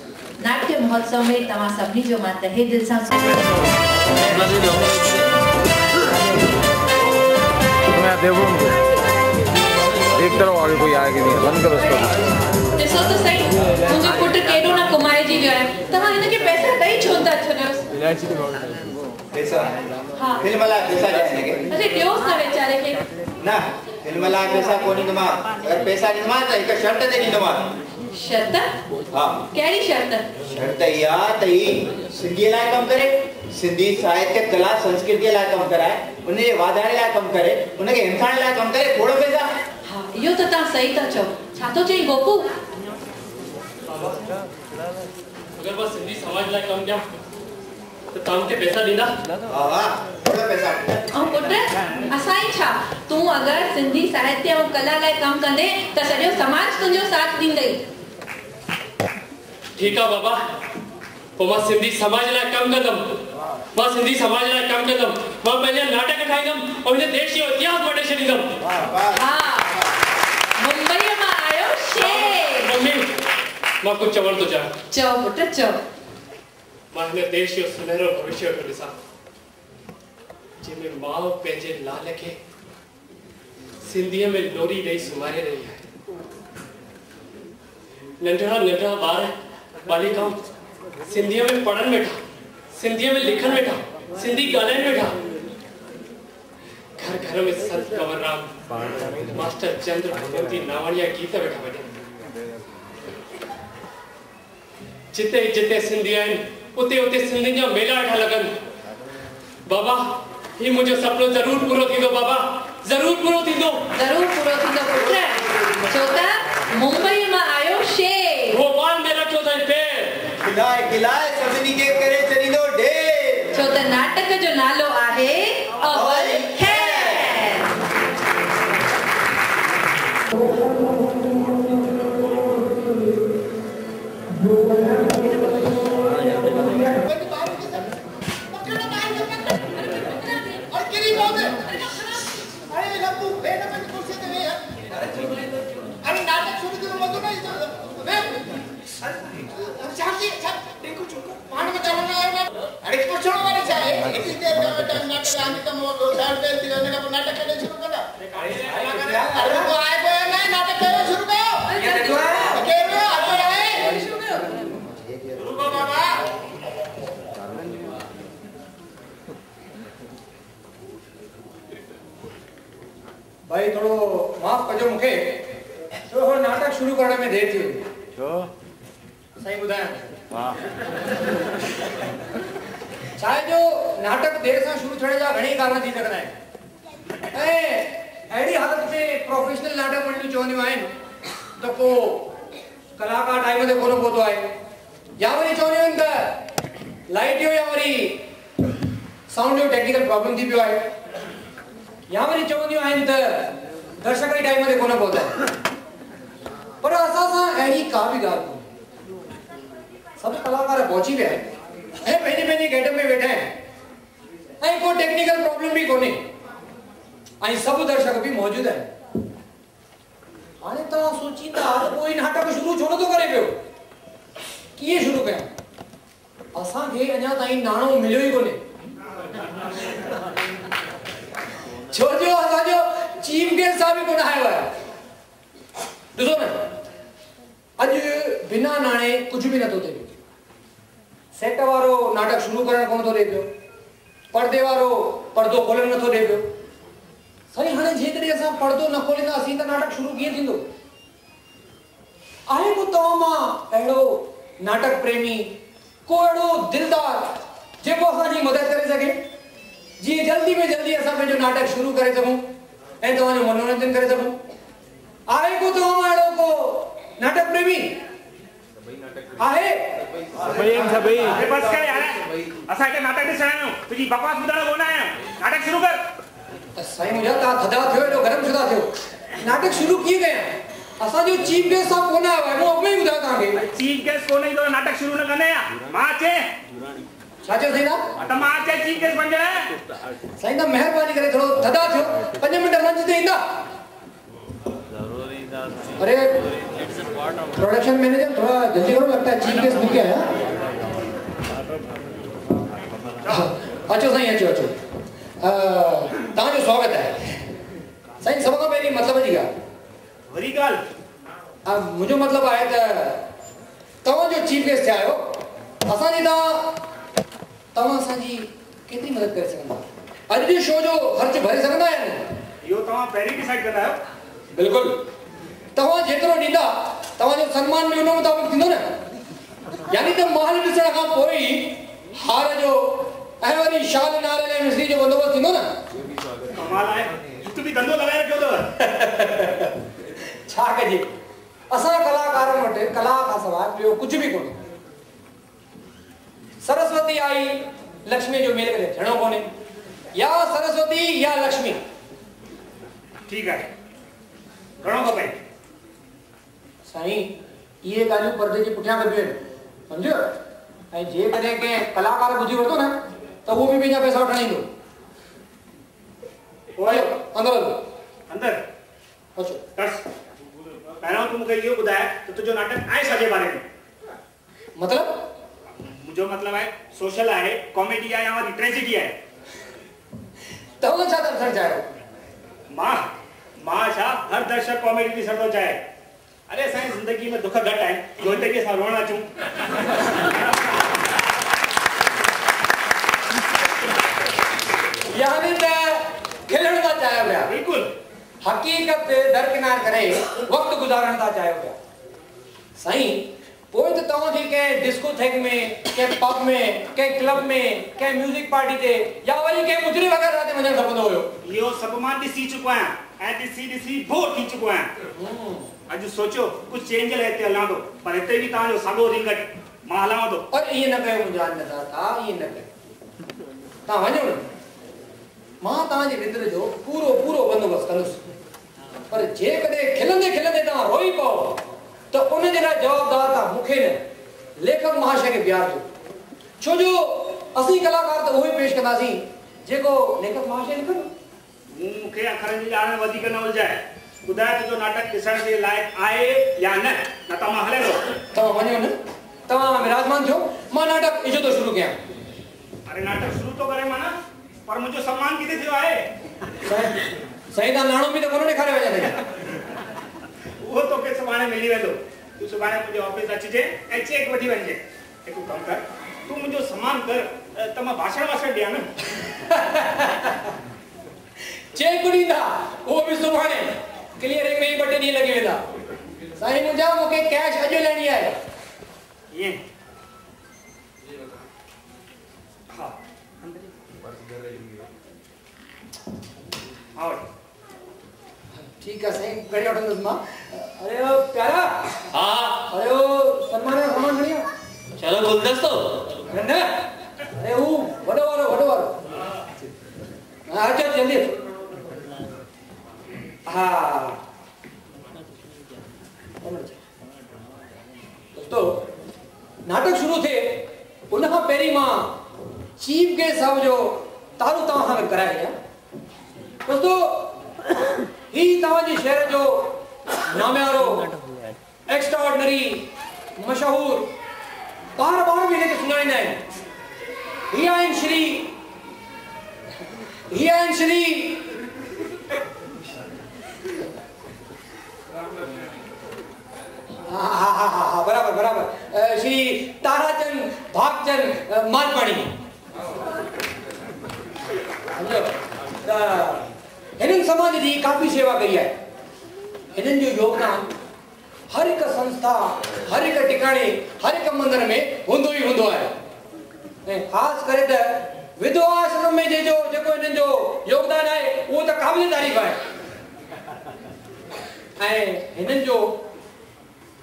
नाट्य महोत्सव में तमा सभी जो मां तहे दिल सां एक तरह आगे कोई आएगा नहीं, बंद करो उसको। ॾिसो तो सही मुझे पुट केॾो न कमाए जी वियो आहे, तव्हां हिनखे पैसा ॾेई छो था छॾियोसि? पैसा हाँ फिल्म ला पैसा ॾियण के अरे ॾियोसि न वेचारे खे ना फिल्म ला पैसा कोनी ॾींदोमां, अगर पैसा ॾींदोमां त हिक शर्त ते ॾींदोमां। शर्त? हाँ कहिड़ी शर्त? शर्त इहा त ही सिंधी लाइ कम करे, सिंधी साहित्य कला संस्कृति लाइ कम कराए, उनजे वाधारे लाइ कम करे, उनखे हिमथाइण लाइ कम करे, थोड़ो पैसा। हाँ इहो त तव्हां सही था चओ। छा थो चई गोपू? अगर बस सिंधी समाज लाइ कम कयां तो तव्हांखे पैसा ॾींदा? हाँ थोड़ा पैसा। ऐं पुट असांजी छा, तूं अगर सिंधी साहित्य ऐं कला लाइ कम कंदे त सॼो समाज तुंहिंजो साथ ॾींदई। ठीक है बाबा, पोइ मां सिंधी समाज लाइ कम कंदमि, मां सिंधी समाज लाइ कम कंदमि, मां पंहिंजा नाटक ठाहींदमि और हिन देश जो इतिहास मटे छॾींदमि। हाँ मुंबई मां आयो शेर। मम्मी मां कुझु चवण थो चाहियां। चओ पुट चओ। मां हिन देश जो सुनहरो भविष्य थो ॾिसां, जंहिंमें माउ पंहिंजे लाल खे सिंधीअ में लोरी ॾेई सुम्हारे रही आहे। नंढड़ा नंढड़ा ॿार बालिकाऊं सिंधीअ में पढ़नि वेठा, सिंधीअ में लिखनि वेठा, सिंधी ॻाल्हाइनि वेठा। घर घर में संत कंवरराम, मास्टर चंद्र भगवंती नावाणिया गीत वेठा वॼनि। जिते जिते सिंधी आहिनि उते उते सिंधियुनि जा मेला वेठा लॻनि। बाबा ही मुंहिंजो सपनो ज़रूर पूरो थींदो, बाबा ज़रूर पूरो थींदो, ज़रूर पूरो थींदो पुट। छो त मुंबई मां आयो शेर, भोपाल में रखियो अथई पेर, खिलाए खिलाए सभिनी खे करे छॾींदो ढेर। छो त नाटक जो नालो आहे अवल खैर। भाई थोड़ो माफ कजो मूंखे, छो नाटक शुरू करण में देर थी वई। छो? सही ॿुधायां। छाहे जो नाटक देर सां शुरू थियण जा घणेई कारण थी सघंदा आहिनि, ऐं अहिड़ी हालत में प्रोफेशनल नाटक मंडलियूं चवंदियूं आहिनि त पोइ कलाकार टाइम ते कोन पहुतो आहे, या वरी चवंदियूं आहिनि त लाइट जो या वरी साउंड जो टेक्निकल प्रॉब्लम थी पियो आहे, या वरी चवंदियूं आहिनि त दर्शक जी टाइम ते कोन पहुता आहे। पर असां सां अहिड़ी का बि ॻाल्हि कोन्हे, सभु कलाकार पहुची विया आहिनि ऐं पंहिंजी पंहिंजी गेटअप में वेठा आहिनि, ऐं को टेक्निकल प्रॉब्लम बि कोन्हे, ऐं सभु दर्शक बि मौजूद आहिनि। हाणे तव्हां सोचींदा त कोई नाटक शुरू छो नथो करे पियो, कीअं शुरू कयां? असांखे अञा ताईं नाणो मिलियो ई कोन्हे, छो जो असांजो चीफ गेस्ट साहब बि कोन आयो आहे। ॾिसो न, अॼु बिना नाणे कुझु बि नथो थिए। सेट वारो नाटक शुरू करणु कोन थो ॾे पियो, पर्दे वारो पर्दो खोलणु नथो ॾे पियो। साईं हाणे जेकॾहिं असां पर्दो न खोलींदासीं त नाटक शुरू कीअं थींदो? आहे को तव्हां मां अहिड़ो नाटक प्रेमी, को अहिड़ो दिलदार जेको असांजी मदद करे सघे, जीअं जल्दी में जल्दी असां पंहिंजो नाटक शुरू करे सघूं ऐं तव्हांजो मनोरंजन करे सघूं? आहे को तव्हां मां अहिड़ो को नाटक प्रेमी? आहे? सभई बस कर यार, असां हिते नाटक ॾिसण आहियूं, तुंहिंजी बकवास ॿुधण कोन आहियां। नाटक शुरू कर। साईं मुंहिंजा तव्हां थधा थियो, एॾो गरम छो था थियो? नाटक शुरू कीअं कयां? असांजो चीफ गेस्ट साहब कोन आयो आहे, मूं अॻु में ई ॿुधायो तव्हांखे। चीफ गेस्ट कोन ईंदो नाटक शुरू न कंदे या मां अचे। छा चयो साईं? त मां अचे चीफ गेस्ट बणजण। साईं त महिरबानी करे थोरो थधा थियो, 5 मिंट मंच ते ईंदा। अरे प्रोडक्शन मैनेजर थोड़ा जल्दी करो, लगता है चीफ गेस्ट मिल गया है। अचो साईं अचो अचो तव्हांजो स्वागत है साईं। सभ खां पहिरीं मतिलब जी ॻाल्हि वरी ॻाल्हि मुंहिंजो मतिलबु आहे त तव्हांजो चीफ गेस्ट थिया आहियो, असांजी तव्हां असांजी केतिरी मदद करे सघंदा? अॼु जे शो जो ख़र्च भरे सघंदा आहिनि? इहो तव्हां पहिरीं डिसाइड कंदा आहियो? बिल्कुलु, तव्हां जेतिरो ॾींदा तव्हांजो सम्मान बि उन मुताबिक़ थींदो न। यानी त महल ॾिसण खां पोइ ई हार जो ऐं वरी शाल नाले ऐं मिस्री जो बंदोबस्तु थींदो न। कमाल आहे, तू बि धंधो लॻाए रखियो अथव। छा कजे, असां कलाकारनि वटि कला खां सवाइ ॿियो कुझु बि कोन्हे। सरस्वती आई लक्ष्मी जो मेल करे थियणो कोन्हे, या सरस्वती या लक्ष्मी। ठीकु आहे, घणो खपे? साईं इहे ॻाल्हियूं पर्दे जे पुठियां कबियूं आहिनि, सम्झो। ऐं जेकॾहिं कंहिं कलाकार ॿुधी वरितो न त उहो बि पंहिंजा पैसा वठणु ईंदो। पोइ अंदरि हलो। अंदरि अचो। बस पहिरियों तूं मूंखे इहो ॿुधाए त तुंहिंजो नाटक आहे छाजे बारे में? मतिलबु? मुंहिंजो मतिलबु आहे सोशल आहे, कॉमेडी आहे या वरी ट्रेजेडी आहे? तव्हां छा दर्शण चाहियो? मां छा हर दर्शक कॉमेडी ॾिसण थो चाहे। अरे असांजी ज़िंदगी में दुख घटि आहिनि जो हिते असां रोअण अचूं। यानी त खिलण था चाहियो पिया? बिल्कुलु। हक़ीक़त दरकिनार करे वक़्तु गुज़ारण था चाहियो पिया? साईं पोइ त तव्हांखे कंहिं डिस्कोथेक में, कंहिं पब में, कंहिं क्लब में, कंहिं म्यूज़िक पार्टी ते या वरी कंहिं मुजरे वग़ैरह ते वञणु खपंदो हुयो। इहो सभु मां ॾिसी चुको आहियां ऐं ॾिसी बोर थी चुको आहियां। अॼु सोचियो कुझु चेंज लाइ हिते हलां थो, पर हिते बि तव्हांजो साॻियो रिंगट मां हलां थो। और ईअं न कयो मुंहिंजा अन्नदाता, ईअं न कयो। तव्हां वञो न, मां तव्हांजे विंदर जो पूरो बंदोबस्तु कंदुसि। पर जेकॾहिं खिलंदे खिलंदे तव्हां रोई पओ त उन जे लाइ जवाबदार तव्हां मूंखे न, लेखक महाशय खे बीहारजो। छो जो असीं कलाकार त उहो ई पेश कंदासीं जेको लेखक महाशय लिखंदो। मूंखे अखरनि जी ॼाण वधीक न उलझाए। ॿुधाए तुंहिंजो नाटक ॾिसण जे लाइक़ु आहे या न, न त मां हले थो। तव्हां वञो न, तव्हां विराजमान थियो, मां नाटक इजो थो शुरू कयां। अरे नाटक शुरू तो करे माना, पर मुंहिंजो सम्मान किथे थियो आहे? साईं तव्हां नाणो बि त कोन ॾेखारियो वञे। उहो तोखे सुभाणे मिली वेंदो। तूं सुभाणे मुंहिंजे ऑफिस अचिजे ऐं चेक वठी वञिजे। हिकु कमु कर, तूं मुंहिंजो सम्मान कर त मां भाषण ॾियां न। चेक ॾींदा उहो बि सुभाणे, क्लियरिंग में ई 2 ॾींहं लॻी वेंदा। साईं मुंहिंजा मूंखे कैश अॼु लेणी आहे। ईअं? हा ठीक है साईं, घड़ी वठंदुसि मां। अरे ओ प्यारा। हाँ। अरे ओ सन्मान जो सामान खणी आ। चलो गुलदस्तो। न अरे वो वॾो वारो। हाँ अचो जल्दी। हाँ दोस्तों नाटक शुरू थे उन खां पहिरीं मां चीफ गेस्ट साहब जो तारू तव्हां खां कराए छॾियां। दोस्तों ही तव्हांजे शहर जो नाम्यारो, एक्स्ट्राऑर्डिनरी, मशहूर बार भी हिनखे सुञाणींदा आहिनि। ही आहिनि श्री हाँ बराबर श्री ताराचंद भागचंद मालपाणी। हिननि समाज जी काफ़ी सेवा कई आहे। हिननि जो योगदान हर एक संस्था, हर एक टिकाणे, हर एक मंदिर में हूंदो ई हूंदो आहे। ऐं ख़ासि करे त विधवा आश्रम में जेको हिननि जो योगदान आहे उहो त क़ाबिल तारीफ़ आहे। ऐं हिननि जो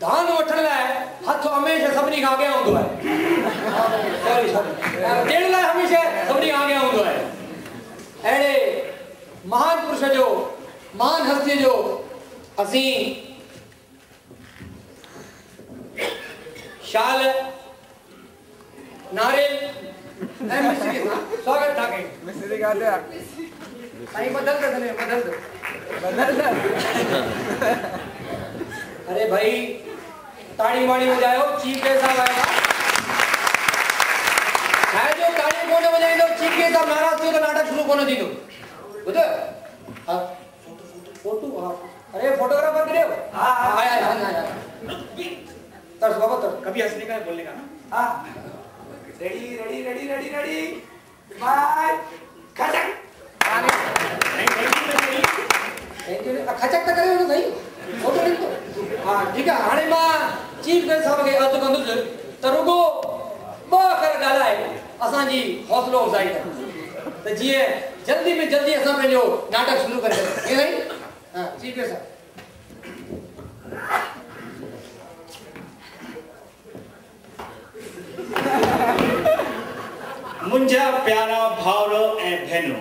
दान वठण लाइ हथ हमेशह सभिनी खां अॻियां हूंदो आहे। ॾियण लाइ हमेशह सभिनी खां अॻियां हूंदो आहे। अहिड़े महान पुरुष जो, महान हस्ती जो असीं शाल, नारियल ऐं मिश्री सां स्वागत था कयूं। मिस्त्री काथे आहे? साईं बदल दो। अरे भाई ताड़ी वाड़ी बजायो चीफ के साहब आएगा है जो ताड़ी कोने बजाई दो चीफ के साहब नाराज थियो तो नाटक शुरू कोने दी दो बुझे हां फोटो हां अरे फोटोग्राफर करे हो हां आया तर्स बाबा तर कभी हंसने का है बोलने का ना हां रेडी बाय खचक थैंक यू खचक तो करे हो सही फोटो नहीं तो हां ठीक है हाणे मां चीफ के साहब के अध कंदुस त रुगो ब कर गालाए असा जी हौसलो अफजाई त जी जल्दी में जल्दी असा पेजो नाटक शुरू कर दे ये नहीं हां चीफ के साहब मुंजा प्यारा भावरो ए भेनो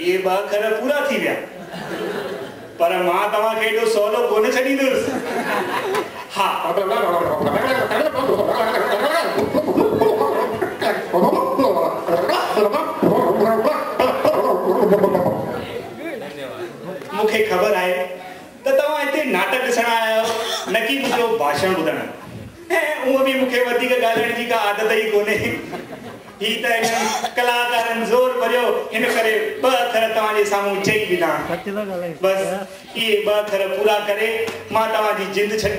ये बाखर पूरा थी गया पर मां तवा के एडो सोलो कोने छडी दस हां मुखे खबर आए त तवा इते नाटक दिसण आयो नकी मुजो भाषण बुधण वो भी मुखे वधिक गालण जी का आदत ही कोने ही त कलाकारन जोर भरियो इन करे ब अखर तवा जे सामू चई बिना बस ये ब अखर पूरा करे मां तवा जी जिंद छ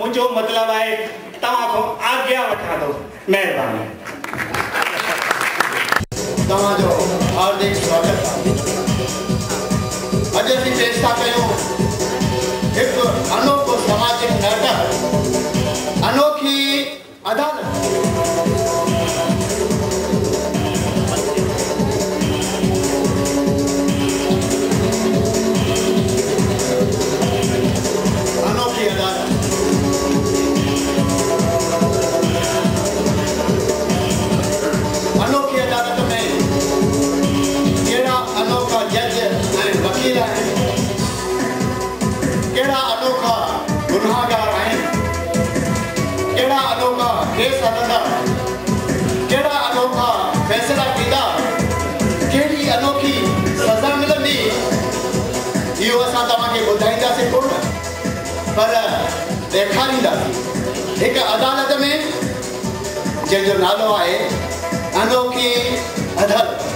मुजो मतलब है तवा को आज्ञा वठा दो मेहरबानी तवा जो हार्दिक स्वागत अज असीं पेश था कयूं एक अनोखो सामाजिक नाटक अनोखी अदालत पर ॾेखारींदासीं एक अदालत में जंहिंजो नालो आहे अनोखी अदालत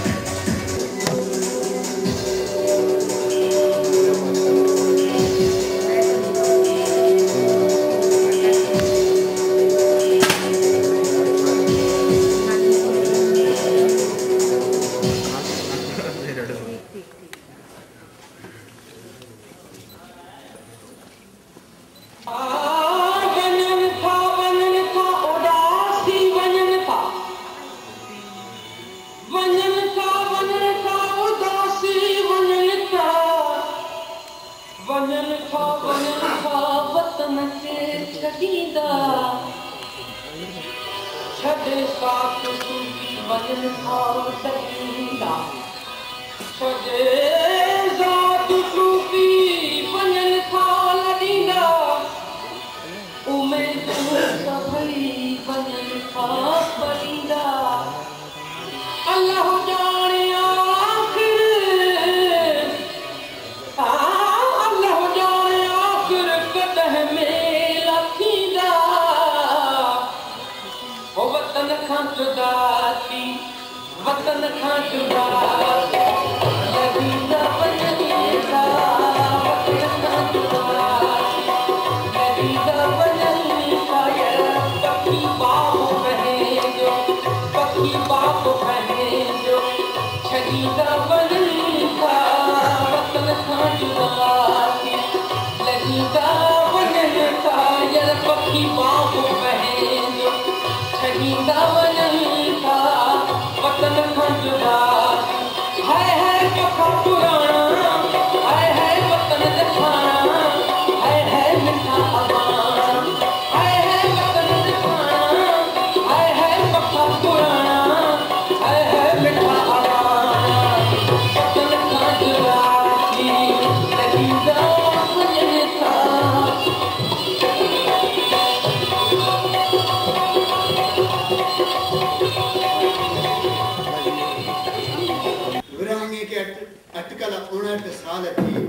अटकल 59 साल थी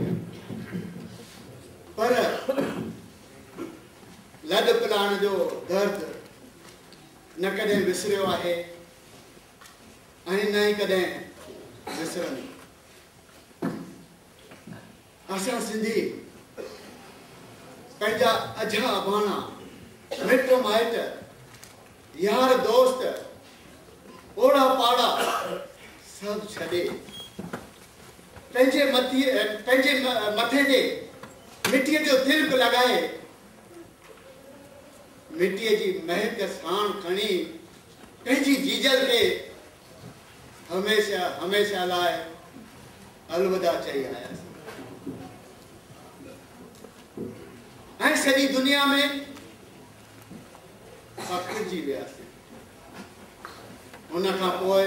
पर लॾ पिलाइण जो दर्द न कॾहिं विसरियो आहे ऐं न ई कॾहिं विसरंदी। असां सिंधी पंहिंजा अझा अबाणा मिट माइट यार दोस्त ओड़ा पाड़ा सब छॾे पंहिंजे मथे ते मिटीअ जो तिलक लॻाए मिटीअ जी महक साण खणी पंहिंजी जीजल खे हमेशा हमेशा लाइ अलविदा चई आयासीं ऐं सॼी दुनिया में फखिड़जी वियासीं। उन खां पोइ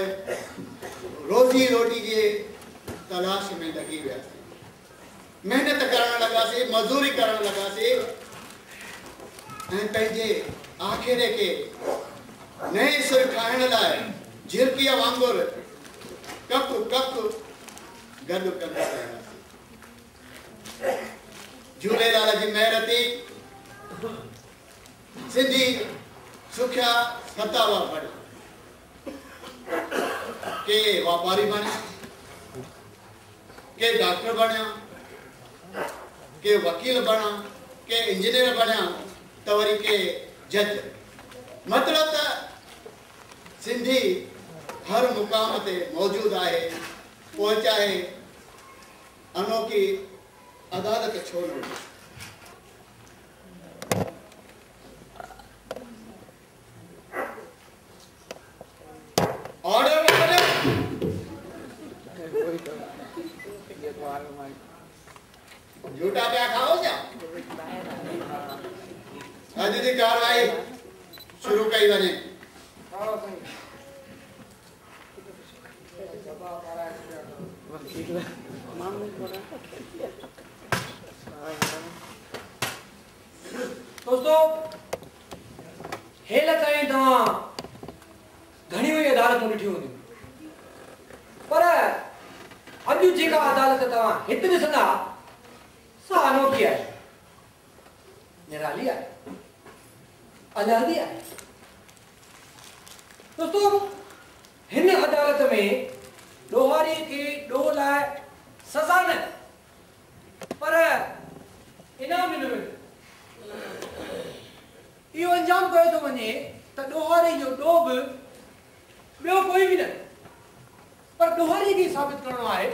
रोज़ी रोटी जे तलाश में लॻी वियासीं, महिनत करण लॻासीं, मज़दूरी करण लॻासीं ऐं पंहिंजे आख़िरे खे नए सिर ठाहिण लाइ झिरकीअ वांगुरु कप कप गॾु कंदा रहियासीं। झूलेलाल जी महिर थी सिंधी सुखिया सतावा बणिया, के वापारी बणिया, के डॉक्टर बणिया, के वकील बणिया, के इंजीनियर बणिया, त वरी के जज। मतलब त सिंधी हर मुकाम ते मौजूद आहे, पोइ चाहे अनोखी अदालत छो न हुजे। ऑर्डर झूठा पिया खाओ छा? अॼु जी कार्रवाई शुरू कई वञे। दोस्तों हेल ताईं तव्हां घणियूं ई अदालतूं ॾिठियूं हूंदियूं, पर अॼु जेका अदालत तव्हां हिते ॾिसंदा सा अनोखी आहे, निराली आहे, अलहदी आहे। दोस्तों हिन अदालत में ॾोहारी खे ॾोह लाइ सज़ा न पर इनाम ॾिनो वेंदो। इहो अंजाम कयो थो वञे त ॾोहारी जो ॾोह बि ॿियो कोई बि न, पर ॾोहारी खे साबित करणो आहे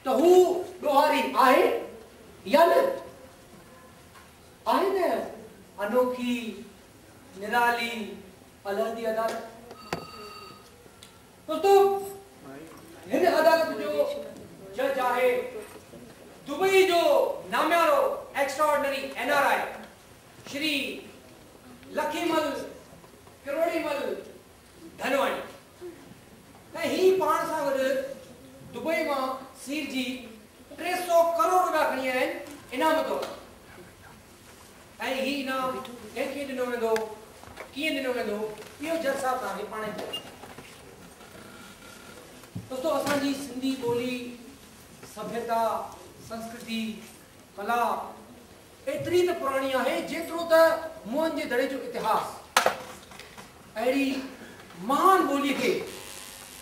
त हू ॾोहारी आहे या न आहे। न अनोखी निराली अलहदी अदालत। दोस्तों हिन अदालत जो जज आहे दुबई जो नामियारो एक्स्ट्राऑर्डिनरी NRI श्री लखीमल किरोड़ीमल धनवानी। ऐं ही पाण सां गॾु दुबई मां सीर जी 300 करोड़ रुपया खणी आया आहिनि इनाम तौर। ऐं ही इनाम कंहिंखे ॾिनो वेंदो, कीअं ॾिनो वेंदो, इहो जज साहब तव्हांखे पाण ई ॿुधाईंदा। दोस्तों असांजी सिंधी ॿोली, सभ्यता, संस्कृति, कला एतिरी त पुराणी आहे जेतिरो त मुंहनि जे दड़े जो इतिहास। अहिड़ी महान ॿोलीअ खे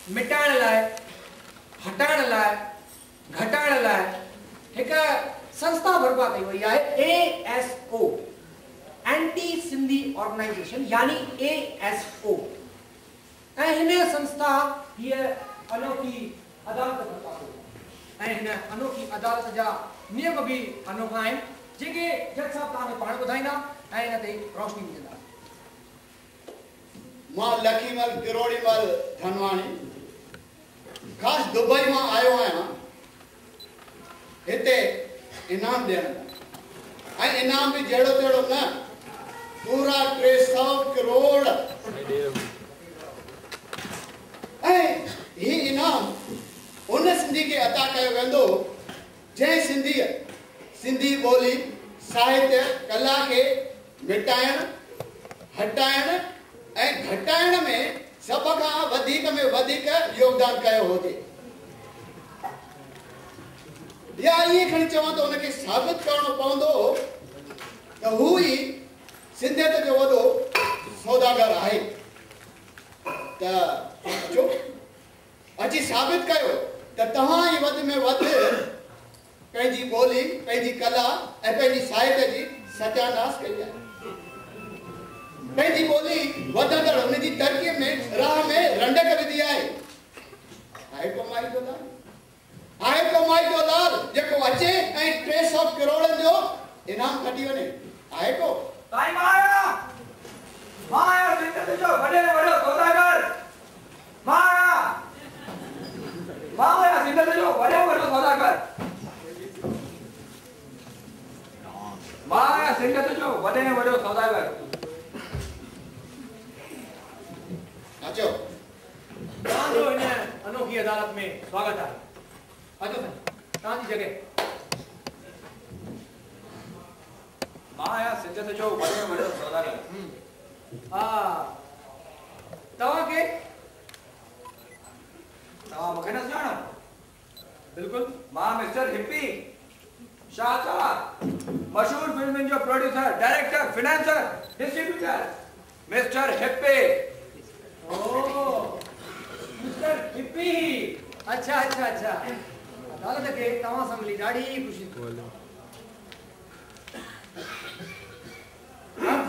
मिटाइण लाइ, हटाइण लाइ, घटाइण लाइ हिकु संस्था बर्पा कई वई आहे ASO, एंटी सिंधी ऑर्गेनाइजेशन यानी ASO। ऐं हिन संस्था हीअ अनोखी अदालत बर्पा कई ऐं हिन अनोखी अदालत जा नियम बि अनोखा आहिनि जेके जज साहब तव्हांखे पाण ॿुधाईंदा ऐं हिन ते रोशनी विझंदा। मां लखीमल किरोड़ीमल धनवानी ख़ासि दुबई मां आयो आहियां हिते इनाम ॾियण लाइ। ऐं इनाम बि जहिड़ो तहिड़ो न, पूरा 300 करोड़। ऐं ही इनाम उन सिंधी खे अता कयो वेंदो जंहिं सिंधी ॿोली, साहित्य, कला खे मिटाइण, हटाइण ऐं घटाइण में सब खां वधीक में वधीक योगदान कयो हुजे। या ईअं खणी चवां त उनखे साबित करणो पवंदो त हू ई सिंधियत जो वॾो सौदागर आहे त अचो अची साबित कयो त तव्हां ई वधि में वधि पंहिंजी ॿोली पंहिंजी कला ऐं पंहिंजी साहित्य जी सत्यानाश कई आहे पंहिंजी ॿोली वधंदड़ हुनजी तरक़ीअ में राह में रंडक विधी आहे को माई जो लाल आहे को माई जो लाल जेको अचे ऐं 300 करोड़नि जो इनाम खटी वञे आहे को साईं माया सिंधियत जो वॾे में वॾो सौदागर माया सिंधियत जो वॾे में वॾो सौदागर माया सिंधियत जो वॾे में वॾो सौदागर अचो तव्हांजो हिन अनोखी अदालत में स्वागत आहे अचो साईं तव्हांजी जॻह माया सिंधियत जो वॾे में वॾो सौदागर हा तव्हां मूंखे न सुञाणो बिल्कुलु मां मिस्टर हिप्पी शाहकार मशहूर फिल्मनि जो producer director financer distributor mister hippie mister hippie अच्छा अदालत खे तव्हां सां मिली ॾाढी ख़ुशी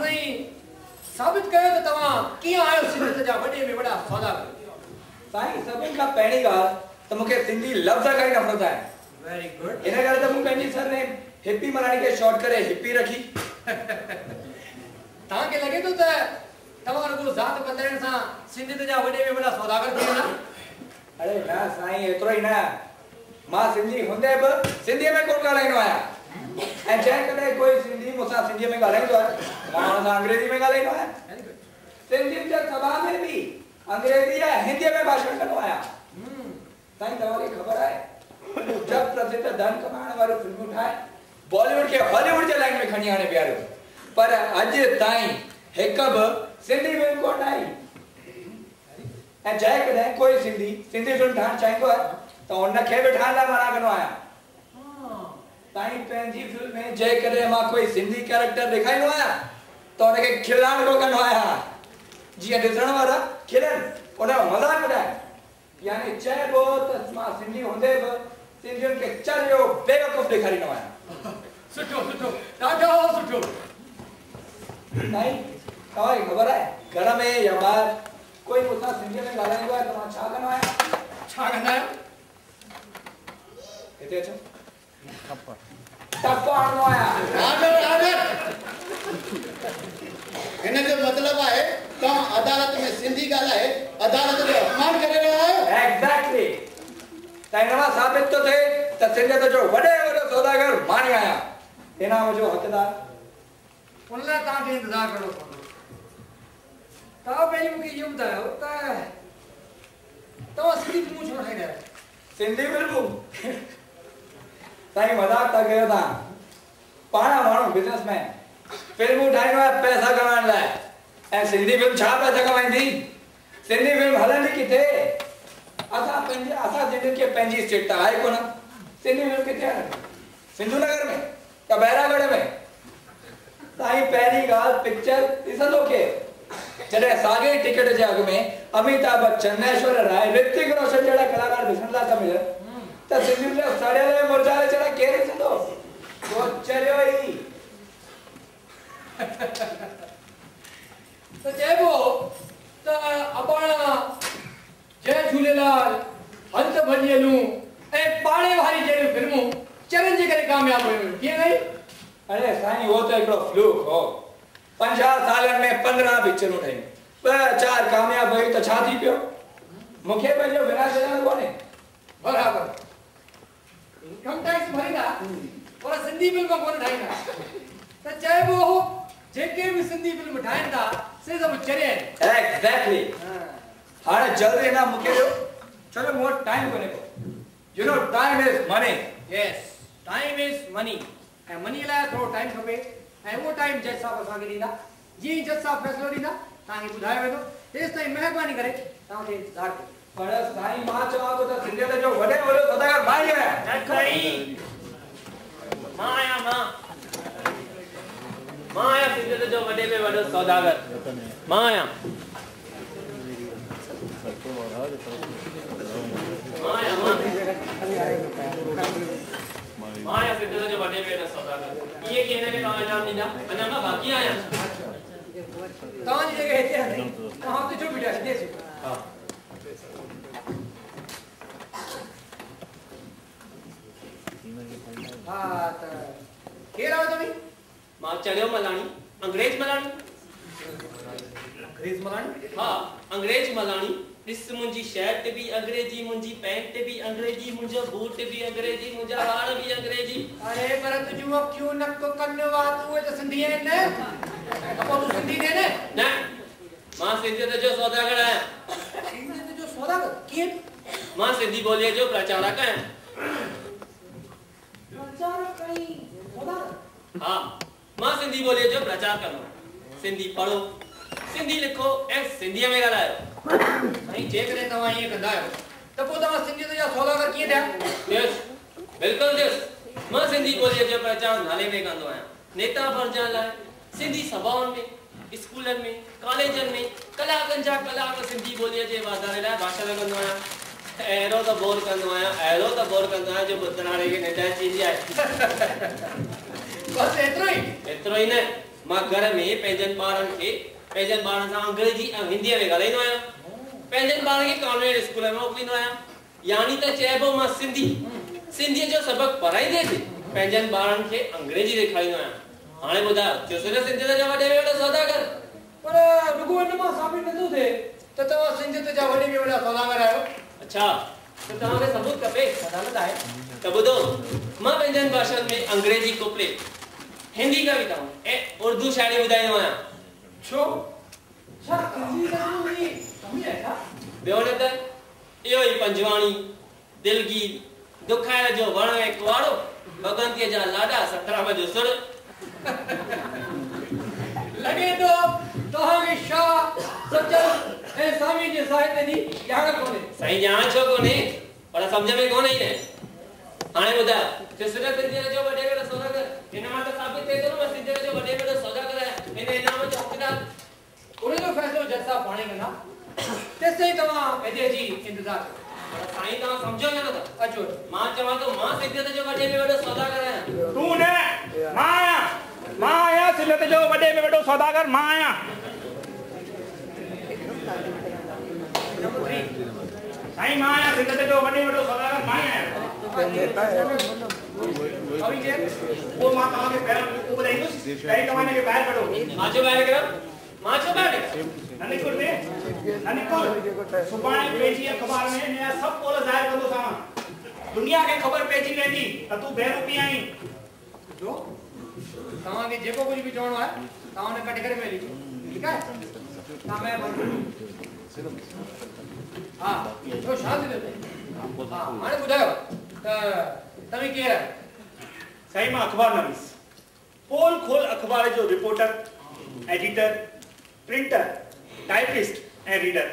साईं साबित कयो त तव्हां कीअं आहियो सिंधियत जा वॾे में वॾा सौदागर साईं सभिनि खां पहिरीं ॻाल्हि त मूंखे सिंधी लफ़्ज़ खां ई नफ़रत आहे वेरी गुड इन करे त मूं पंहिंजी सरनेम हिप्पी मराणी खे शॉर्ट करे हिप्पी रखी तव्हांखे लॻे थो त तव्हां रुगो ज़ात बदिलण सां सिंधियत जा वॾे में वॾा सौदागर थी वेंदा अरे न साईं एतिरो ई न मां सिंधी हूंदे बि सिंधीअ में कोन ॻाल्हाईंदो आहियां ऐं जंहिं कॾहिं कोई सिंधी मूंसां सिंधीअ में ॻाल्हाईंदो आहे मां हुन सां अंग्रेज़ी में ॻाल्हाईंदो आहियां सिंधियुनि जे सभा में बि अंग्रेज़ी या हिंदीअ में भाषण कंदो आहियां साईं तव्हांखे ख़बर आहे जब प्रसिद्ध धन कमाइण वारियूं फिल्मूं ठाहे बॉलीवुड खे हॉलीवुड जे लाइन में खणी आणे बीहारियो पर अॼु ताईं हिकु बि सिंधी फिल्म कोन आई ऐं जंहिं कॾहिं कोई सिंधी फिल्म ठाहिणु चाहींदो आहे त हुनखे बि ठाहिण लाइ मना कंदो आहियां ताईं पंहिंजी फिल्म में जंहिं कॾहिं मां कोई सिंधी कैरेक्टर ॾेखारींदो आहियां त हुनखे खिलाइण को कंदो आहियां जीअं ॾिसण वारा खिलनि उनजो मज़ाक ॿुधाइनि यानी चइबो त मां सिंधी हूंदे बि सिंधियुनि खे चरियो बेवकूफ़ ॾेखारींदो आहियां सुठो ॾाढो सुठो साईं तव्हांखे ख़बर आहे घर में या ॿाहिरि कोई मूंसां सिंधीअ में ॻाल्हाईंदो आहे त मां छा कंदो आहियां छा कंदा आहियो हिते अचो टप आणंदो आहियां हिन जो मतिलबु आहे तव्हां अदालत में सिंधी ॻाल्हाए अदालत जो अपमान करे रहिया आहियो एग्जैक्टली त हिन मां साबित थो थिए त सिंधियत जो वॾे में वॾो सौदागर मां ई आहियां इनाम जो हक़दार उन लाइ तव्हांखे इंतज़ारु करिणो पवंदो तव्हां पहिरीं मूंखे इहो ॿुधायो त तव्हां सिंधी फिल्मूं छो ठाहींदा आहियो सिंधी फिल्मूं साईं मज़ाक था कयो तव्हां पाण माण्हू बिज़नेसमैन फिल्मूं ठाहींदो आहे पैसा कमाइण लाइ ऐं सिंधी फिल्म छा पैसा कमाईंदी सिंधी फिल्म हलंदी किथे असां सिंधियुनि खे पंहिंजी स्टेट त आहे कोन सिंधी फिल्म किथे आहे सिंधु नगर में या बैरागढ़ में साईं पहिरीं ॻाल्हि पिक्चर ॾिसंदो केरु जॾहिं साॻे टिकट जे अघ में अमिताभ बच्चन ऐश्वर्या राय ऋतिक रोशन जहिड़ा कलाकार ॾिसण लाइ था मिलनि त सिंधियुनि जा सड़ियल मुरझायल जहिड़ा केरु ॾिसंदो चरियो ई तो चइबो त अपाणा जय झूलेलाल हंस भॼियलूं ऐं पाड़े वारी जहिड़ियूं फिल्मूं चरनि जे करे कामयाबु हुयूं कीअं गई अरे साईं वो तो हिकिड़ो फ्लूक हो 50 सालनि में 15 पिक्चरूं ठहियूं 2-4 कामयाबु हुयूं त छा थी पियो मूंखे पंहिंजो विनाश ॼाणणो कोन्हे बराबरि इनकम टैक्स भरींदा पर सिंधी फिल्म कोन ठाहींदा त चइबो जेके भी सिंधी फिल्म ठाहिनि था से सब चरिया आहिनि एग्जैक्टली हाणे जल्दी ना मूंखे ॾियो चलो मूं वटि टाइम कोन्हे को you know time is money yes time is money ऐं मनी लाइ थोरो टाइम खपे ऐं उहो टाइम जज साहब असांखे ॾींदा जीअं जज साहब फ़ैसिलो ॾींदा तव्हांखे ॿुधायो वेंदो तेसि ताईं महिरबानी करे तव्हांखे इंतज़ारु कयो पर साईं मां चवां थो त सिंधियत जो वॾे में वॾो सौदागर मां ई आहियां मां आया सिंधियत जो वॾे में वॾो सौदागर मां आया मां सिंधियत जो वॾे में वॾो सौदागर ये कहने के तव्हां इनाम ॾींदा अञा मां बाक़ी आहियां तव्हांजी जॻह हिते आहे तव्हां हुते छो बीठा हिते अचो हा हाँ तो केर आयो तव्हीं मां चढ़ियो मलाणी अंग्रेज मलाणी अंग्रेज मलाणी हाँ अंग्रेज मलाणी ॾिस मुंहिंजी शर्ट भी अंग्रेजी मुंहिंजी पैंट भी अंग्रेजी मुंहिंजो बूट भी अंग्रेजी मुंहिंजा वार भी अंग्रेजी अरे पर तुझो क्यों नक कन्न वात उहे त सिंधी आहिनि न पोइ तूं सिंधी ने न मां सिंधियत जो सौदागर आहियां सिंधियत जो सौदागर कीअं मां सिंधी ॿोलीअ जो प्रचारक आहियां प्रचारक ऐं सौदागर हाँ मां सिंधी ॿोलीअ जो प्रचार कंदो सिंधी पढ़ो सिंधी लिखो ऐं सिंधीअ में ॻाल्हायो साईं जेकॾहिं तव्हां ईअं कंदा आहियो त पोइ तव्हां सिंधियत जा सौदागर कीअं थिया बिल्कुलु दिस मां सिंधी ॿोलीअ जो प्रचार नाले में कंदो आहियां नेता बणजण लाइ सिंधी सभाउनि में स्कूलनि में कॉलेजनि में कलाकनि जा कलाक सिंधी ॿोलीअ जे वाधारे लाइ भाषण कंदो आहियां अहिड़ो त बोर कंदो आहियां जो ॿुधण वारे खे निंड अची वेंदी आहे बस एतिरो ई न मां घर में पंहिंजनि ॿारनि सां अंग्रेजी ऐं हिंदीअ में ॻाल्हाईंदो आहियां पंहिंजनि ॿारनि खे कॉन्वेंट स्कूल में मोकिलींदो आहियां यानी त चइबो मां सिंधीअ जो सबक़ पढ़ाईंदे पंहिंजनि ॿारनि खे अंग्रेजी सेखारींदो आहियां हाणे ॿुधायो सिंधियत जो वॾे में वॾो सौदागर पर रुगो इन मां साबित नथो थिए त तव्हां सिंधियत जा वॾे में वॾा सौदागर आहियो अच्छा त तव्हांखे सबूत खपे अदालत आहे त ॿुधो मां पंहिंजनि भाषाउनि में अंग्रेजी कुपले हिंदी कविताऊं ऐं उर्दू शायरी ॿुधाईंदो आहियां छो छा सिंधी कमी आहे छा ॿियो न त इहो ई पंजवाणी दिलगीर दुखाइण जो वण ऐं कुवाड़ो भगवंतीअ जा लाॾा सतराम जो सुर लगे तो तव्हांखे शाह सचल ऐं स्वामी जे साहित्य जी ॼाण कोन्हे साईं ॼाण छो कोन्हे पर सम्झ में कोन आई न हाणे ॿुधायो सिंधियत जो वॾे में वॾो सौदागर हिन मां त साबित थिए थो न मां सिंधियत जो वॾे में वॾो सौदागर आहियां हिन इनाम जो हक़दार उन जो फ़ैसिलो जज साहब पाणे कंदा तेसिताईं तव्हां हिते जी इंतज़ार पर साईं तव्हां सम्झो न था अचो मां चवां थो मां सिंधियत जो वॾे में वॾो सौदागर आहियां तूं न मां आहियां सिंधियत जो वॾे में वॾो सौदागर मां आहियां साईं मां आहियां सिंधियत जो वॾे में वॾो सौदागर मां आहियां वो मां तव्हांखे पहिरियों ॿुधाईंदुसि पहिरीं तव्हां हिनखे ॿाहिरि कढो मां छो ॿाहिरि निकिरां ननिकुर सुभाणे पेजी अख़बार में नया सभु पोल ज़ाहिर कंदोसांव दुनिया खे ख़बर पइजी वेंदी त तूं बेरूपी आहीं जो तव्हांखे जेको कुझु बि चवणो आहे तव्हां हुन कढी करे मिली ठीकु आहे तव्हां हा छो छा थी थिए हाणे ॿुधायो त तव्हीं केरु आहियो साईं मां अख़बार नवीस पोल खोल अख़बार जो रिपोर्टर एडिटर प्रिंटर टाइपिस्ट ऐं रीडर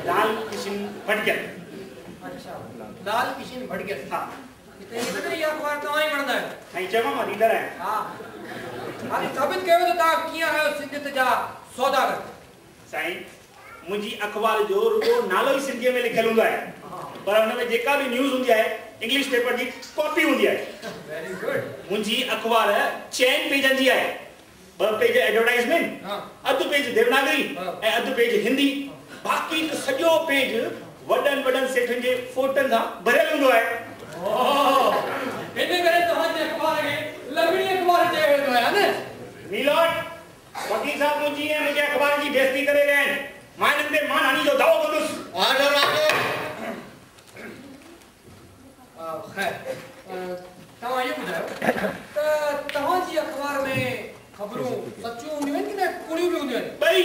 लाल किशन भटकर अच्छा लाल किशन भटकर हा त इहा अख़बार तव्हां ई पढ़ंदा आहियो साईं चवां मां रीडर आहियां हा हाणे साबित कयो त तव्हां कीअं आहियो सिंधियत जा सौदागर साईं मुंहिंजी अख़बार जो रुगो नालो ई सिंधीअ में लिखियलु हूंदो आहे पर हुन में जेका बि न्यूज़ हूंदी आहे इंग्लिश पेपर जी कॉपी हूंदी आहे वेरी गुड मुंहिंजी अख़बार 6 पेजनि जी आहे 2 पेज एडवर्टाइज़मेंट अधु पेज देवनागरी ऐं अधु पेज हिंदी बाक़ी सॼो पेज वॾनि सेठनि जे फोटनि सां भरियल हूंदो आहे हिन करे तव्हांजी अख़बार खे लॻणी अख़बार चयो वेंदो आहे न मीलोट वकील साहब मुंहिंजी ऐं मुंहिंजे अख़बार जी बेइज़ती करे विया आहिनि मां हिननि ते मानहानी जो दावो कंदुसि ख़ैर तव्हां इहो ॿुधायो त तव्हांजी अख़बार में ख़बरूं सचियूं हूंदियूं आहिनि कि न कूड़ियूं बि हूंदियूं आहिनि ॿई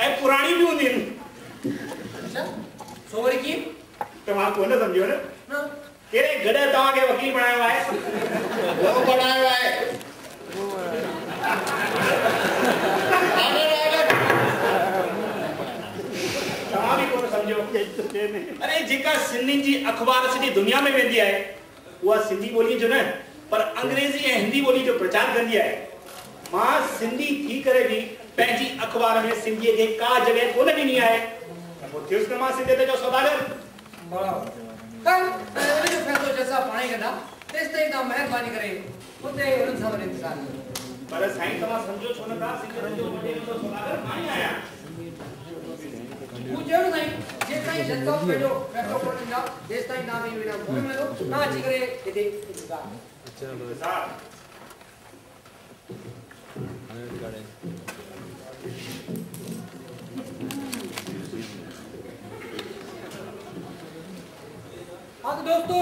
ऐं पुराणी बि हूंदियूं आहिनि अच्छा सो वरी कीअं तव्हां कोन सम्झो न न कहिड़े गॾ तव्हांखे वकील बणायो आहे वो बनायो आहे तव्हां बि कोन सम्झो अरे जेका सिंधियुनि जी अख़बार सॼी दुनिया में वेंदी आहे उहा सिंधी ॿोलीअ जो न पर अंग्रेजी ऐं हिंदी ॿोली जो प्रचार कंदी आहे। मां सिंधी थी करे बि पंहिंजी अख़बार में सिंधीअ खे का जॻह कोन ॾिनी आहे। पोइ थियुसि न मां सिंधियत जो सौदागर। कल उन जो फ़ैसिलो जैसा पाणी कंदा तेसि ताईं तव्हां महिरबानी करे उते उन्हनि सां वरी इंतज़ार कयो। पर साईं तव्हां सम्झो छो नथा, सिंधियत जो वॾे में सौदागर मां ई आहियां। हू चयो साईं जेसि ताईं जनता पंहिंजो फ़ैसिलो कोन ॾींदा तेसि ताईं तव्हां खे विना कोन मिलंदो। तव्हां अची करे हिते इंतज़ार हाँ तो दोस्तों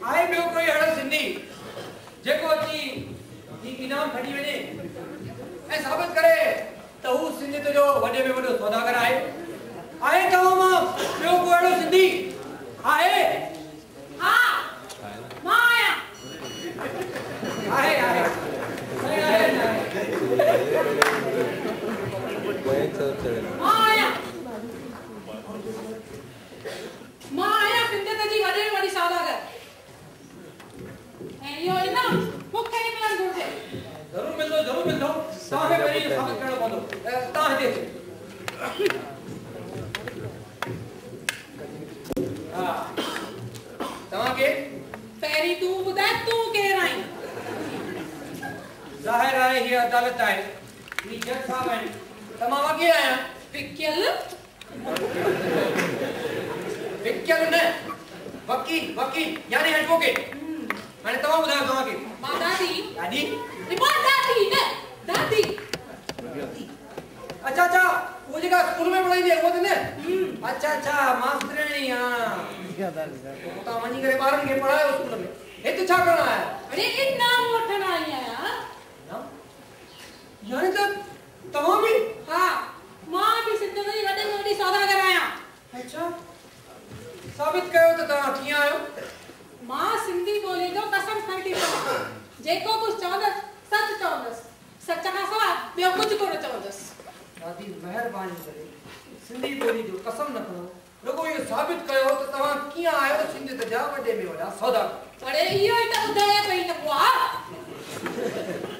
आए ॿियो कोई अहिड़ो सिंधी जेको अची ही इनाम खणी वञे ऐं साबित करे त हू सिंधियत जो वॾे में वॾो सौदागर आहे। आहे तव्हां मां ॿियो को अहिड़ो सिंधी आहे? हा मां आहियां। आहे आहे मां आहियां सिंधियत जी वॾे में वॾी सौदागर। ऐं इहो इनाम मूंखे ई मिलणु घुरिजे। ज़रूरु मिलंदो तव्हांखे पहिरीं साबित करणो पवंदो। तव्हां हिते हा तव्हांखे पहिरीं तूं ॿुधाए तूं केरु आहीं? ज़ाहिर आहे हीअ अदालत आहे। ही जज साहब आहिनि त मां वकील आहियां। विकियल विकियल न वकील यानी एडवोकेट। हाणे तव्हां ॿुधायो तव्हांखे। मां दादी दादी मां दादी न दादी। अच्छा वो जेका स्कूल में पढ़ाईंदी आहे उहो त न? अच्छा मास्तराणी। हां तव्हां वञी करे ॿारनि खे पढ़ायो स्कूल में। हिते छा करणु आया? अरे इनाम वठण आई आहियां। यानी त तव्हां बि? हा मां बि सिंधियत जी वॾे में वॾी सौदागर आहियां। अच्छा साबित कयो त तव्हां कीअं आहियो? मां सिंधी ॿोली जो कसम खाई थी चवां। जेको कुझु चवंदसि सच चवंदसि। सच खां सवाइ ॿियो कुझु कोन चवंदसि। दादी महिरबानी करे सिंधी ॿोली जो कसम न खणो। रुगो इहो साबित कयो त तव्हां कीअं आहियो सिंधियत जा वॾे में वॾा सौदागर। अरे इहो ई त ॿुधाए पई न बुआ।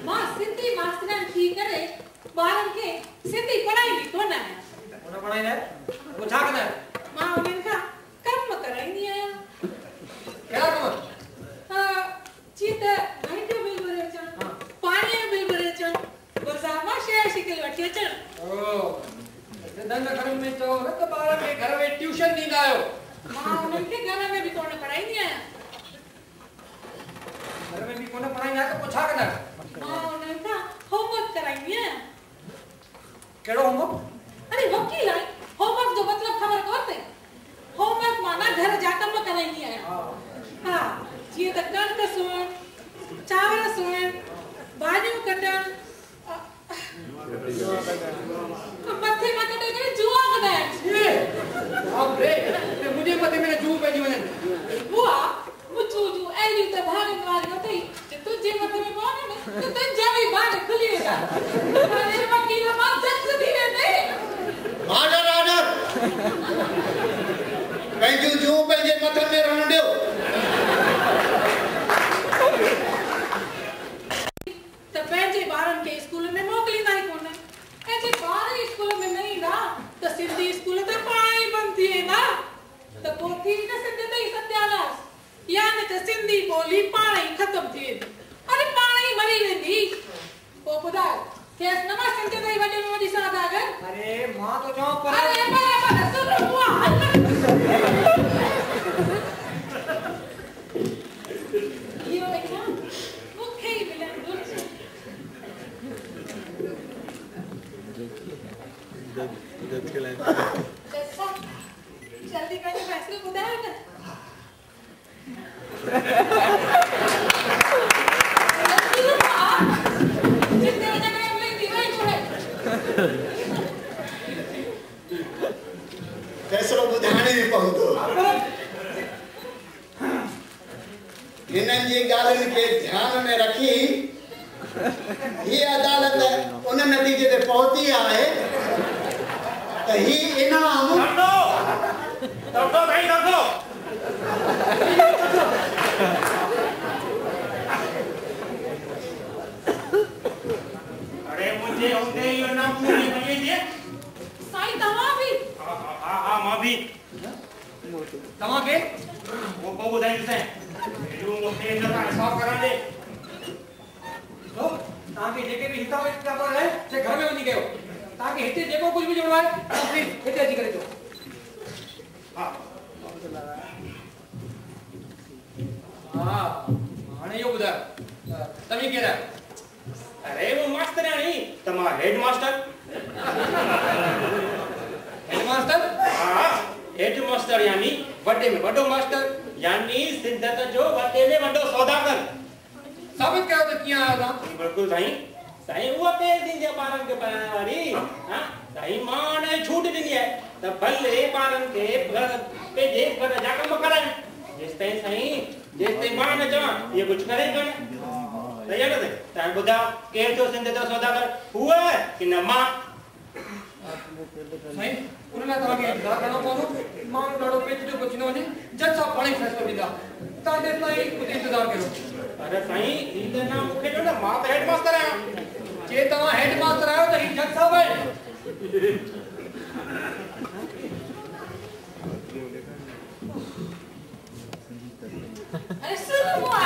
मां सिंधी मास्तराणी थी करे ॿारनि खे सिंधी पढ़ाईंदी कोन आहियां। कोन पढ़ाईंदा आहियो? पोइ छा कंदा आहियो? मां उन्हनि खां कम कराईंदी आहियां। कहिड़ा कम? जीअं त लाइट जो बिल भरे अचणु, पाणीअ जो बिल भरे अचणु, बाज़ार मां शइ शिकिल वठी अचणु। सिंधनि घर में चओ न त ॿार खे घर में ट्यूशन ॾींदा आहियो। मां उन्हनि खे घर में बि कोन पढ़ाईंदी आहियां। घर में बि कोन पढ़ाईंदा त पोइ छा कंदा आहियो? मां उन्हनि खां होमवर्क कराईंदी आहियां। कहिड़ो होमवर्क? अरे वकील आहे होमवर्क जो मतलब ख़बर कोन अथई? होमवर्क माना घर जा कम कराईंदी आहियां। हा जीअं त कणिक सुअण, चांवर सुअण, भाॼियूं कटण, मथे मां कटे करे जुआ कंदा आहिनि। मुंहिंजे मथे में जू पइजी वञनि। बुआ मुचू जू अहिड़ियूं त भाॼियुनि वारियूं अथई जे तुंहिंजे मथे में पवनि न त तुंहिंजा बि भाॼ खुली वेंदा। अरे वकील मां जज थी वेंदई। ऑर्डर पंहिंजूं जूं पंहिंजे मथे में रहण ॾियो। त पंहिंजे ॿारनि खे स्कूल में मोकिलींदा ई कोन। ऐं जे ॿार स्कूल में न ईंदा त सिंधी स्कूल त पाण ई बंदि थी वेंदा। त पोइ थी न सिंधियत ई सत्यानाश। यानी त सिंधी ॿोली पाण ई ख़तम थी वेंदी। अरे पाण ई मरी वेंदी। पोइ ॿुधाए थियसि न मां सिंधियत जी वॾे में वॾी सौदागर। अरे मां तो चवां पर अरे बराबर सुन बुआ। इहो इनाम मूंखे ई मिलणु घुरिजे। जल्दी पंहिंजो फ़ैसिलो ॿुधायो न। फैसलो ॿुधाइण ई पवंदो। हिननि जी ॻाल्हियुनि खे ध्यान में रखी हीअ अदालत उन नतीजे ते पहुती आहे त ही इनाम तव्हां बि हां मां भी तव्हां के वो को ॿुधाईंदुसि रूम मूंखे साफ़ करण ॾे तो तव्हांखे जेके बि हिसाब किताब आहे से घर में वञी कयो तव्हांखे हिते जेको कुझु बि ॼणो आहे तव्हां प्लीज हिते अची करे चओ हा हा हाणे इहो ॿुधायो तव्हीं केरु आहियो अरे वो मास्तराणी तमा हेड मास्टर हेडमास्टर हां हेड मास्टर यानी वॾे में वॾो मास्टर यानी सिद्धत जो वॾे में वॾो सौदागर साबित कयो त कीअं आहियो तव्हां बिल्कुलु साईं साईं उहा पहिरीं जे ॿारनि खे पढ़ाइण वारी हां साईं मां हाणे छूट ॾिनी आहे त भले ॿारनि खे पंहिंजे घर जा कम कराइनि जेसिताईं साईं जेसिताईं मां न चवां इहे कुझु करे कोन सही आहे न साईं तव्हां ॿुधायो केरु थियो सिंध जो सौदागर उहा की न मां साईं उन लाइ तव्हांखे इंतज़ारु करिणो पवंदो माण्हू ॾाढो पेचिदो कुझु न वञे जज साहब पाण ई फ़ैसिलो ॾींदा तव्हां जेसिताईं उते इंतज़ारु कयो अरे साईं ही त ना मूंखे ॾियो न मां त हेड मास्टर आहियां जे तव्हां हेडमास्टर आहियो त ही जज साहब आहे अरे सुनो हुआ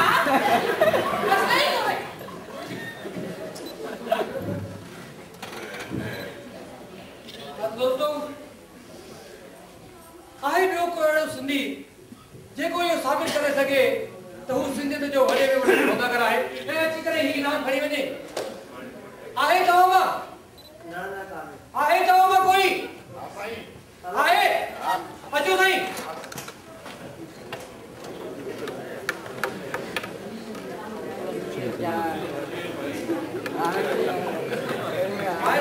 बस नहीं हो दोस्तों आहे ॿियो को अहिड़ो सिंधी जेको इहो साबित करे सघे त हू सिंधियत जो वॾे में वॾो सौदागर आहे ऐं अची करे ही इनाम खणी वञे आहे तव्हां मां आहे तव्हां मां कोई आहे अचो साईं आहे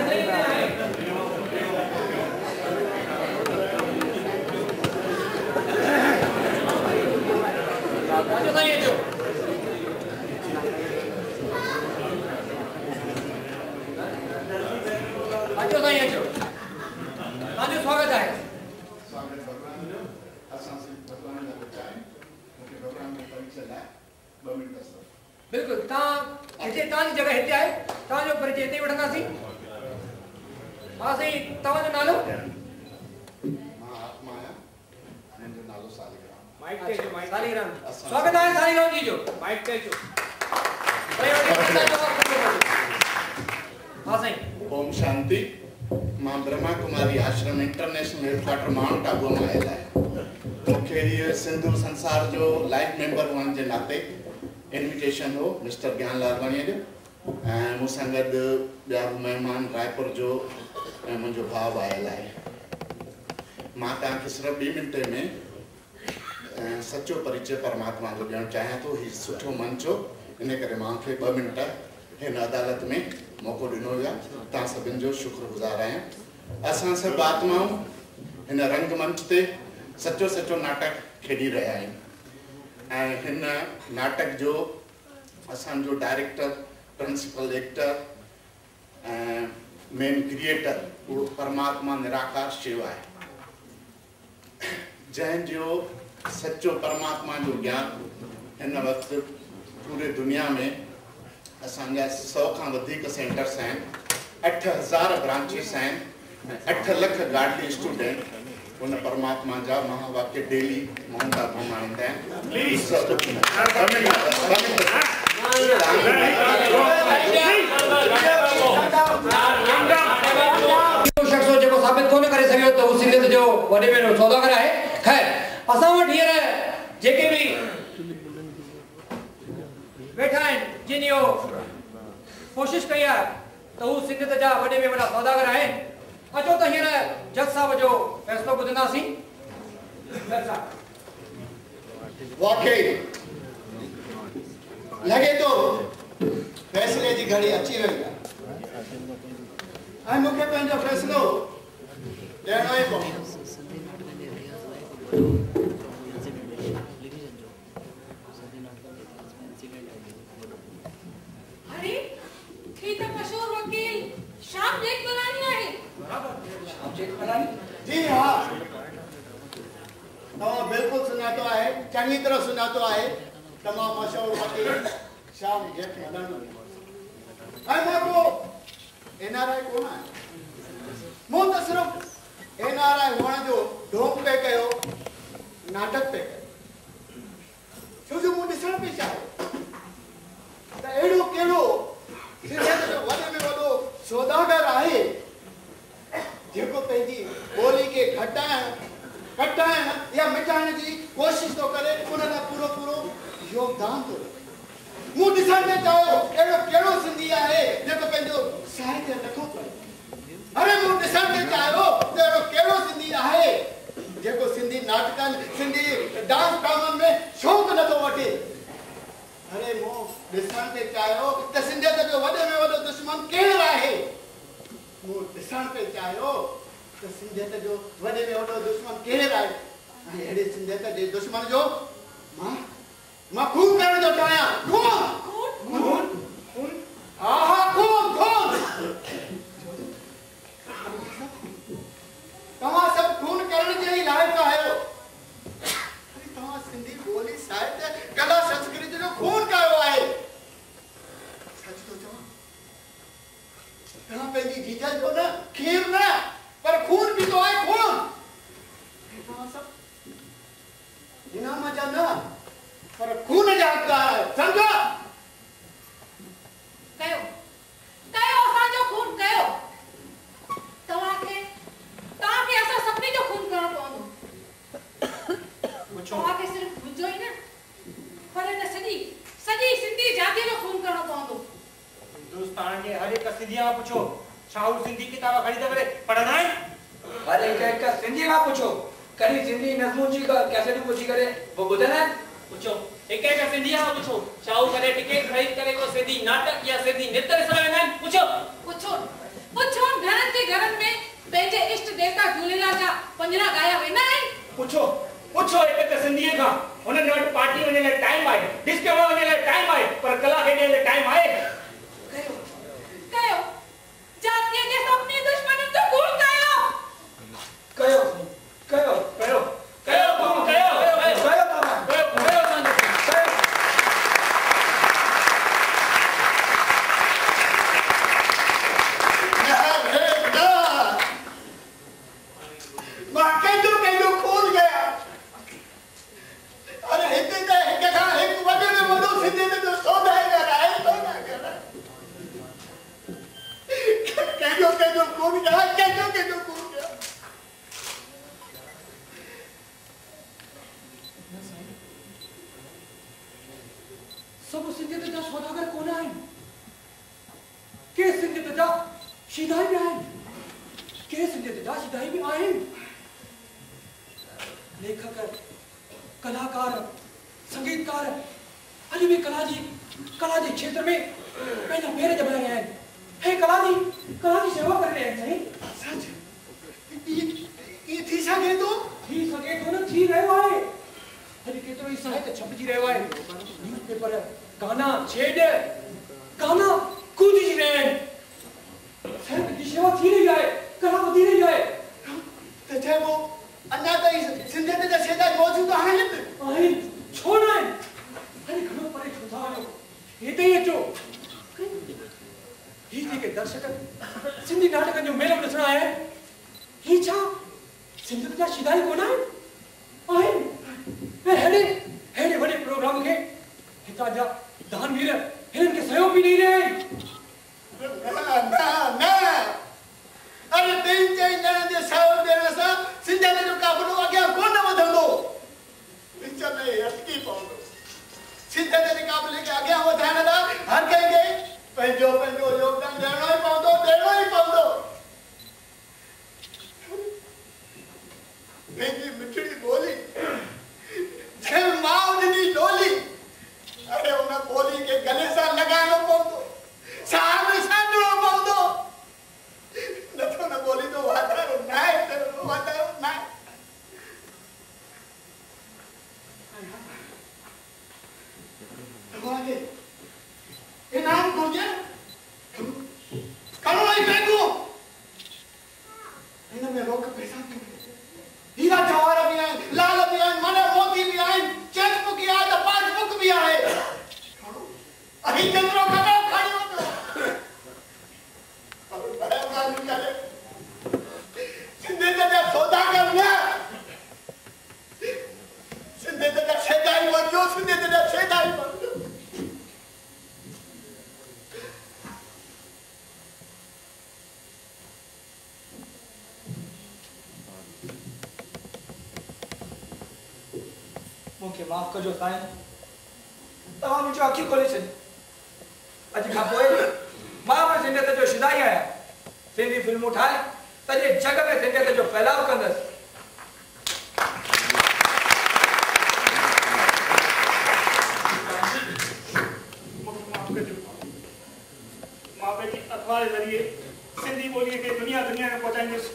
साईं आहे अचो साईं अचो अचो साईं अचो तव्हांजो स्वागत आहे बिल्कुलु तव्हां हिते तव्हांजी जॻह हिते आहे तव्हांजो परिचय हिते ई वठंदासीं हा साईं तव्हांजो नालो सालीग्राम स्वागत आहे सालीग्राम जी जो माइक ते अचो हा साईं ओम शांति मां ब्रह्मा कुमारी आश्रम इंटरनेशनल हेडक्वार्टर माउंट आबू में आयल आहियां मूंखे हीअ सिंधु संसार जो लाइफ मेंबर हुअण जे नाते इन्विटेशन हो मिस्टर ज्ञान लालवाणीअ जो ऐं मूंसां गॾु ॿिया बि महिमान रायपुर जो ऐं मुंहिंजो भाउ आयल आहे मां तव्हांखे सिर्फ़ु 2 मिंट में सचो परिचय परमात्मा जो ॾियणु चाहियां थो हीउ सुठो मंच हो इन करे मूंखे 2 मिंट हिन अदालत में मौक़ो ॾिनो वियो आहे तव्हां सभिनि जो शुक्रगुज़ार आहियां असां सभु आत्माऊं हिन रंगमंच ते सचो सचो नाटक खेॾी रहिया आहियूं ऐं हिन नाटक जो असांजो डायरेक्टर प्रिंसिपल एक्टर ऐं मेन क्रिएटर उहो परमात्मा निराकार शिव आहे जंहिंजो सच्चो परमात्मा जो ज्ञान हिन वक़्तु पूरे दुनिया में असांजा 100 खां वधीक सेंटर्स आहिनि 8000 ब्रांचिस आहिनि 8 लख गार्डली स्टूडेंट उन परमात्मा जा महावाक्य डेली मोहनता घुमाईंदा आहिनि शख़्स जेको साबित कोन करे सघियो त हू सिंधियत जो वॾे में वॾो सौदागर आहे ख़ैर असां वटि हींअर जेके बि वेठा आहिनि जिन इहो कोशिशि कई आहे त हू सिंधियत जा वॾे में वॾा सौदागर आहिनि अचो त हींअर जज साहब जो फ़ैसिलो ॿुधंदासीं वाकई लॻे थो फ़ैसिले जी घड़ी अची वई आहे ऐं मूंखे पंहिंजो फ़ैसिलो ॾियणो ई पवंदो अरे ये तो मशहूर वकील श्याम जेठमलानी है जी हाँ तव्हां बिल्कुलु सुञातो आहे चङी तरह सुञातो आहे तमामु मशहूरु वकील श्याम जेठमलानी ऐं मां को NRI कोन आहियां मूं त सिर्फ़ु जेको पंहिंजी ॿोली खे घटाइण या मिटाइण जी कोशिश थो करे उन लाइ पूरो पूरो योगदान थो ॾे। मूं ॾिसण में चाहियो अहिड़ो कहिड़ो सिंधी आहे जेको पंहिंजो साहित्य नथो पढ़े। अरे मूं ॾिसण में चाहियो त अहिड़ो कहिड़ो सिंधी आहे जेको सिंधी नाटकनि सिंधी डांस ड्रामनि में शौक़ु नथो वठे। अरे मूं ॾिसण ते चाहियो त सिंधियत जो वॾे में वॾो दुश्मन केरु आहे। मूं ॾिसण ते चाहियो त सिंधियत जो वॾे में वॾो दुश्मन केरु आहे। ऐं अहिड़े सिंधियत जे दुश्मन जो मां खून करण जो चाहियां। खून हा खून तव्हां सभु खून करण जे ई लाइक़ु आहियो। तव्हां सिंधी ॿोली साहित्य कला संस्कृति जो खून कयो आहे। सच थो चवां तव्हां पंहिंजी जीजा जो न खीर न पर खून पीतो आहे खून। तव्हां सभु इनाम जा न पर खून जा हक़दार आहियो। सम्झो कयो असांजो खून कयो। तव्हांखे असां सभिनी जो खून करणो पवंदो। तव्हांखे सिर्फ़ मुंहिंजो ई न पर हिन सॼी सिंधी जाती जो खून करणो पवंदो। हिंदुस्तान जे हर हिकु सिंधी खां पुछो छा हू सिंधी किताब खरीद करे पढ़ंदा आहिनि। हर हिकु सिंधी खां पुछो कॾहिं सिंधी नज़मून जी कैसेटूं पुछी करे वो ॿुधंदा आहिनि। पुछो हिकु सिंधी खां पुछो छा हू कॾहिं टिकट ख़रीद करे को सिंधी नाटक या सिंधी नृत्य ॾिसण वेंदा आहिनि। पुछो घरनि जे घरनि में पंहिंजे इष्ट देवता झूलेलाल जा पंजड़ा ॻाया वेंदा आहिनि। पुछो हिकु सिंधीअ खां हुननि वटि पार्टी वञण लाइ टाइम आहे डिस्को वञण लाइ टाइम आहे पर कला खेॾण लाइ टाइम आहे। कयो जातीअ जे सभिनी दुश्मननि जो खून कयो लेखक कलाकार संगीतकार अॼु बि कला जे क्षेत्र में पंहिंजा पेर जमाए रहिया आहिनि। हे कला जी सेवा करे रहिया आहिनि। सच ये थी सघे थो न थी रहियो आहे। अॼु केतिरो ई साहित्य छपजी रहियो आहे। न्यूज़पेपर गाना छेॼ गाना कूदजी रहिया आहिनि। साहित्य जी सेवा थी रही आहे कला वधी रही आहे। त चइबो अञा ताईं सिंधियत जा छेॼा मौजूद आहिनि छो न आहिनि। अरे घणो परे छो था वञो हिते ई अचो। ही जेके दर्शक सिंधी नाटकनि जो मेलो ॾिसण आया आहिनि ही छा सिंधियत जा शिदाई कोन आहिनि। अहिड़े वॾे प्रोग्राम खे हितां जा दानवीर हिननि खे सहयोग बि ॾेई रहिया आहिनि। न अरे ॿिनि चइनि ॼणनि जे सहयोग ॾियण सां सिंधियत जो काफ़िलो अॻियां कोन वधंदो विच में अटकी पवंदो। सिंधियत जे काफ़िले खे अॻियां वधाइण लाइ हर कंहिंखे पंहिंजो योगदान ॾियणो ई पवंदो। पंहिंजी मिठड़ी ॿोली जंहिं माउ ॾिनी डोली अरे उन ॿोली खे गले सां लॻाइणो पवंदो साह में सांभणो पवंदो। नथो न ॿोली तो वाधारो न आहे तव्हांखे इनाम घुरिजे करो ई पवंदो। हिन में रोक पैसा बि हीरा जवाहर भी आहिनि लाल भी आहिनि मन मोती भी आहिनि चेकबुक आहे त पासबुक भी आहे। अही केतिरो खणो खणी वञो सिंधियत जा सौदागर न सिंधियत जा छेदाई बणिजो सिंधियत जा छेदाई बणिजो। मूंखे माफ़ कजो साईं। तव्हां मुंहिंजो अखियूं खोले छॾियूं। अॼु खां पोइ मां बि सिंधियत जो शिदाई आहियां। सिंधी फिल्मूं ठाहे सॼे जग में सिंधियत जो फैलाव कंदसि। अखबार के जरिए सिंधी बोली के दुनिया में पहुंचाईंदुसि।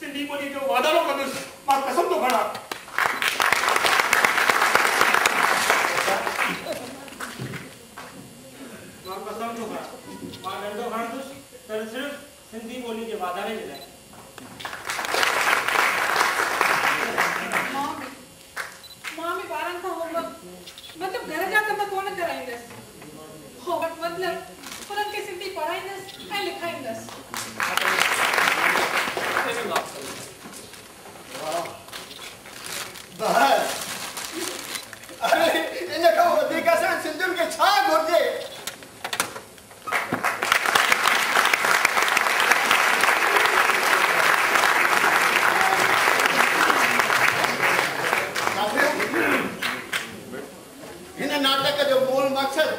सिंधी बोली जो वाधारो कंदुसि। मां कसम थो खणा। मां कसम थो खणा। मां डंडो खणंदुसि सिर्फ सिंधी बोली के वाधारे जे लाइ। मां भी ॿारनि खां होमवर्क मतलब घर जा कम कोन कराईंदसि। होमवर्क मतलब उन्हनि खे सिंधी पढ़ाईंदसि ऐं लिखाईंदसि। बस अरे इन खां वधीक असां सिंधियुनि खे छा घुर्जे। हिन नाटक जो मूल मकसद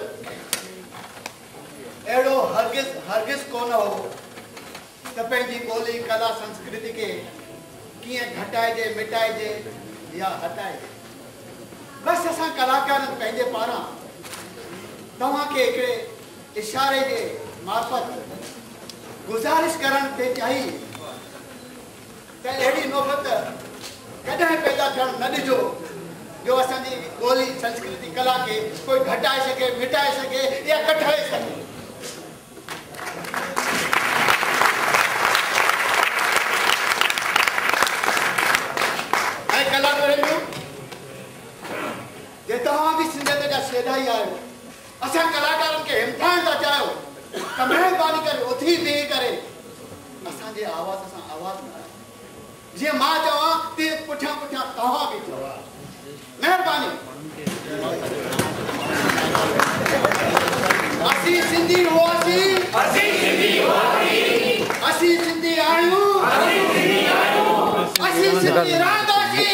एड़ो हरगिज़ कोन हो त पंहिंजी ॿोली कला संस्कृति के कीअं घटाइजे मिटाइजे या हटाइजे। बस असां कलाकारनि पंहिंजे पारां तव्हांखे हिकिड़े इशारे जे मार्फत गुज़ारिश करण ते चाही त अहिड़ी नौबत कॾहिं पैदा थियणु न ॾिजो जो असांजी ॿोली संस्कृति कला के कोई घटाए सके मिटाए सके या कठाए सके। शेदाई आयो असां कलाकारनि खे हिमथाइण था चाहियो त महिरबानी करे उथी बीही करे असांजे आवाज़ सां आवाज़ मिलायो। जीअं मां चवां तीअं पुठियां पुठियां तव्हां बि चओ। महिरबानी। असीं सिंधी हुआसीं। असीं सिंधी आहियूं। असीं सिंधी रहंदासीं।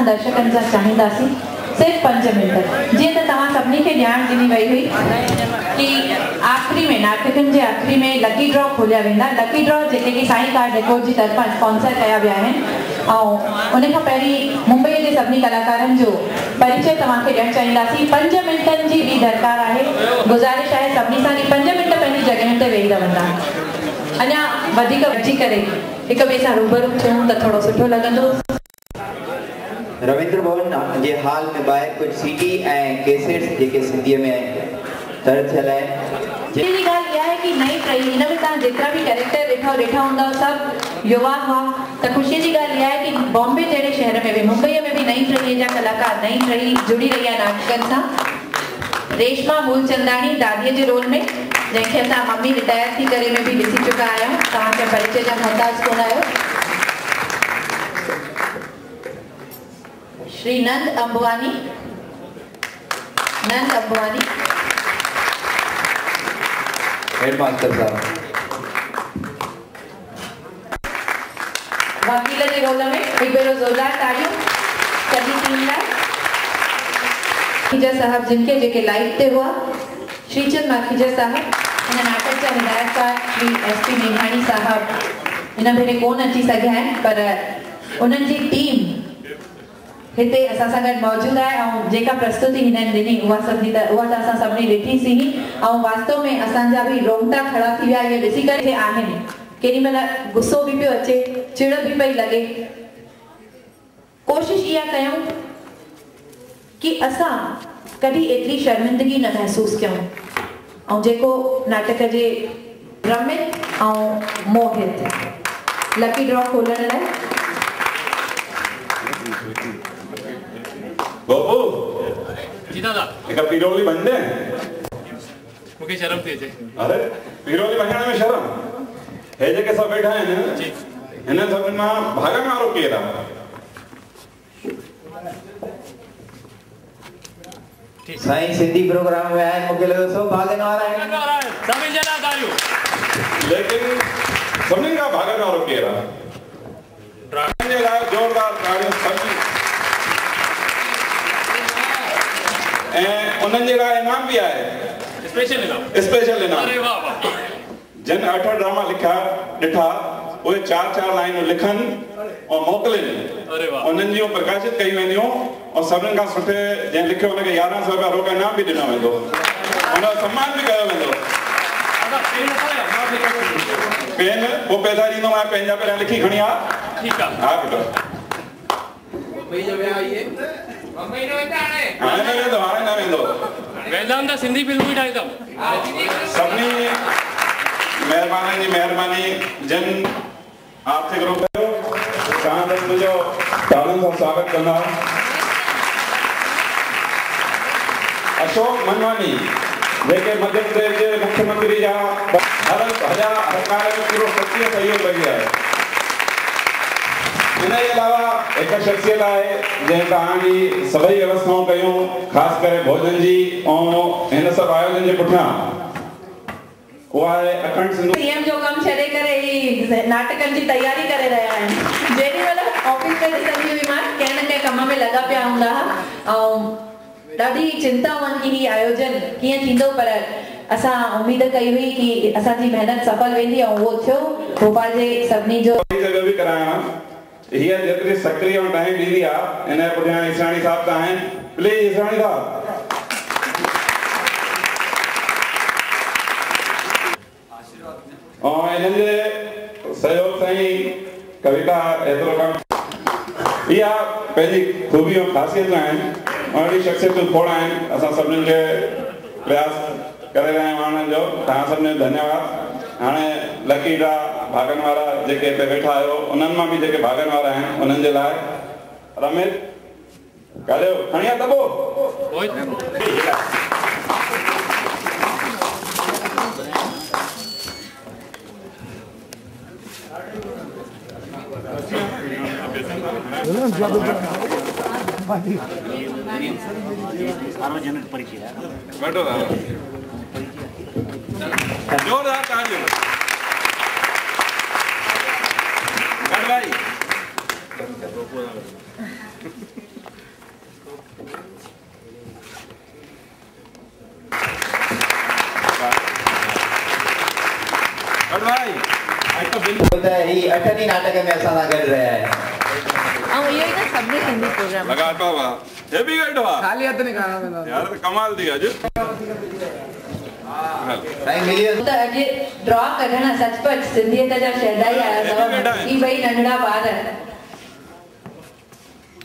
दर्शकन सां चाहींदासीं सिर्फ 5 मिनट जीअं त तव्हां सभिनी खे ॼाण ॾिनी वई हुई कि आख़िरी में नाटकनि जे आख़िरी में लकी ड्रॉ खोलिया वेंदा। लकी ड्रॉ जेके कि साईं कार डेको जी तरफ़ां स्पॉन्सर कया विया आहिनि ऐं उन खां पहिरीं मुंबई जे सभिनी कलाकारनि जो परिचय तव्हांखे ॾियणु चाहींदासीं। 5 मिंटनि जी बि दरकार आहे। गुज़ारिश आहे सभिनी सां कि 5 मिंट पंहिंजी जॻहियुनि ते वेही रहंदा। अञा वधीक अची करे हिक ॿिए सां रूबरू थियूं त थोरो सुठो लॻंदो। रविंद्र भवन जे हाल में ॿाहिरि कुछ सीडी ऐं कैसेट्स जेके सिंधीअ में तर थियल आहे। जी ॻाल्हि इहा आहे कि नई टही हिन में तव्हां जेतिरा बि कैरेक्टर ॾिठा हूंदा सभु युवा हुआ। त ख़ुशीअ जी ॻाल्हि इहा आहे कि बॉम्बे जहिड़े शहर में बि मुंबईअ में बि नई टही जा कलाकार नई टही जुड़ी रही आहे नाटकनि सां। रेशमा मूलचंदानी दादीअ जे रोल में, जंहिंखे असां मम्मी रिटायर थी करे में भी ॾिसी चुका आहियूं, तव्हांखे परिचय जा मोहताज कोन आहियो। श्री नंद अंबवानी, हेडमास्टर साहब। वकील जे रोल में हिकु भेरो ज़ोरदार ताड़ियूं सॼी टीम लाइ। माखीजा साहब जिनके जेके लाइव ते हुआ, श्रीचंद माखीजा साहब, हिन नाटक जा हिदायतकार श्री SP मेघाणी साहब हिन भेरे कोन अची सघिया आहिनि, पर उन्हनि जी टीम हिते असां सां गॾु मौजूदु आहे ऐं जेका प्रस्तुति हिननि ॾिनी उहा त असां सभिनी ॾिठीसीं ऐं वास्तव में असांजा बि रोंगटा खड़ा थी विया इहे ॾिसी करे आहिनि। केॾी महिल गुस्सो बि पियो अचे, चिड़ बि पई लॻे। कोशिश इहा कयूं कि असां कॾहिं एतिरी शर्मिंदगी न महसूस कयूं ऐं जेको नाटक जे रमित ऐं मोहित लकी ड्रॉ खोलण लाइ बाबू जी दादा एक पीरोली बन दे मुझे शर्म थी अचे। अरे पीरोली बनने में शर्म है जेके सब बैठा है ना जी इन्हें सब ना भागन वारो केरा साईं सिंधी प्रोग्राम में आए मुझे लगे सब भागन वाला है सभी जना तालियों। लेकिन सबने का भागन वारो केरा ड्रागन ने लाया जोरदार तालियां सभी उन्हनि जे लाइ इनाम भी आए स्पेशल इनाम। अरे वाह वाह। जिन 8 ड्रामा लिखा ॾिठा उहे 4-4 लाइनूं लिखनि और मोकिलिनि। अरे वाह। उन्हनि जूं प्रकाशित कई वेंदियूं और सभिनि खां सुठे जंहिं लिखियो उनखे 1100 रुपया रोक इनाम भी ॾिनो वेंदो, उनजो सम्मान भी कयो वेंदो। पेन पोइ पैसा ॾींदो मां, पंहिंजा पहिरियां लिखी खणी आ। ठीकु आहे। हा बेटा हाणे न वेंदो वेंदम त सिंधी फिल्म बि ठाहींदम। सभिनी महिरबानी जी महिरबानी जिन आर्थिक रूप तव्हां मुंहिंजो तालियुनि सां स्वागत कंदा। अशोक मनवानी जेके मध्य प्रदेश जे मुख्यमंत्री जा हर हरकार में पूरो सक्रिय सहयोग लॻी आहे। इन जे अलावा एक शख्सियत है जैं कहानी सभी व्यवस्थाओं कयूं, खास करे भोजन जी और इन सब आयोजन के पुठियां वो है अखंड सिंधु सीएम जो कम छड़े करे ही नाटकन जी तैयारी करे रहा है। जेडी वाला ऑफिस में ॾिसंदी हुई मां कंहिं न कंहिं कम में लगा पिया हूंदा ऐं ॾाढी चिंता हुअनि कि ही आयोजन कीअं थींदो, पर असां उम्मीद कई हुई कि असांजी मेहनत सफल वेंदी ऐं उहो थियो। भोपाल जे सभिनी जो जगह भी कराया ये जितनी सक्रिय और टाइम दी दिया इन्हें पुठियां ईसानी साहब का है। प्लीज ईसानी साहब और इन्हें सहयोग सही कविता एतरो कम या पहली खूबी और खासियत हैं और ये शख्सियत थोड़ा हैं असां सबने के प्रयास करे रहे हैं मानन जो तहां सबने धन्यवाद। हाणे लकी ड्रा भागन वारा जेके पे वेठा आयो उन्हनि मां भी जेके भागन वारा हैं उन्हनि जे लाइ रमेश कालियो खणिया दबो बैठो जोरदार तालियों भाई। ही 8 नाटक में असां सां गॾु रहिया आहिनि ऐं इहो ई न सभिनी सिंधी प्रोग्राम लगातार वाह ये भी गॾु हुआ खाली हथ नहीं खाना वेंदो यार तो कमाल थी अॼु। साईं मिलियो त अॼु ड्रॉ कढण सचपच सिंधियत जा शहदाई आया अथव। ही ॿई नंढड़ा ॿार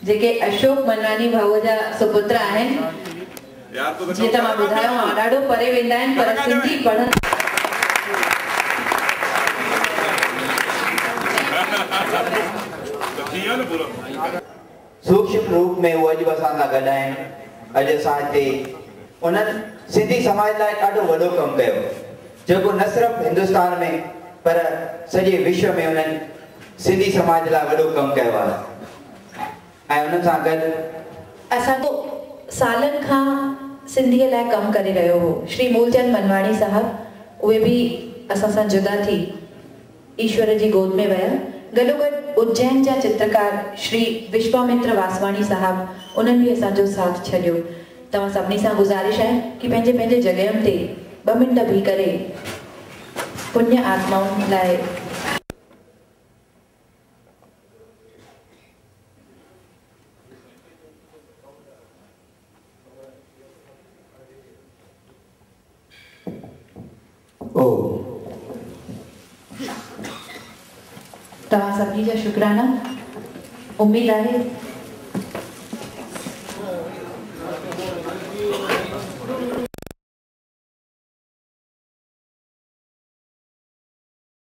जेके अशोक मनवानी भाऊ जा सुपुत्र आहिनि, जीअं त मां ॿुधायो ॾाढो परे वेंदा आहिनि पर सिंधी पढ़ण सूक्ष्म रूप में वो अॼु असां सां गॾु आहिनि। अॼु असां हिते उन्हनि सिंधी समाज लाइ ॾाढो वॾो कमु कयो, जेको न सिर्फ़ु हिंदुस्तान में पर सॼे विश्व में उन्हनि सिंधी समाज लाइ वॾो कमु कयो आहे। ऐं उन्हनि सां गॾु असांजो सालनि खां सिंधीअ लाइ कमु करे रहियो हो श्री मूलचंद मनवाणी साहब, उहे बि असां सां जुदा थी ईश्वर जी गोद में विया। गॾोगॾु उज्जैन जा चित्रकार श्री विश्वामित्र वासवाणी साहब, उन्हनि बि असांजो साथ छॾियो। तव्हां सभिनी सां गुज़ारिश आहे कि पंहिंजे पंहिंजे जॻहियुनि ते 2 मिंट बीह करे पुण्य आत्माउनि लाइ तव्हां सभिनी जा शुक्राना। उम्मीद आहे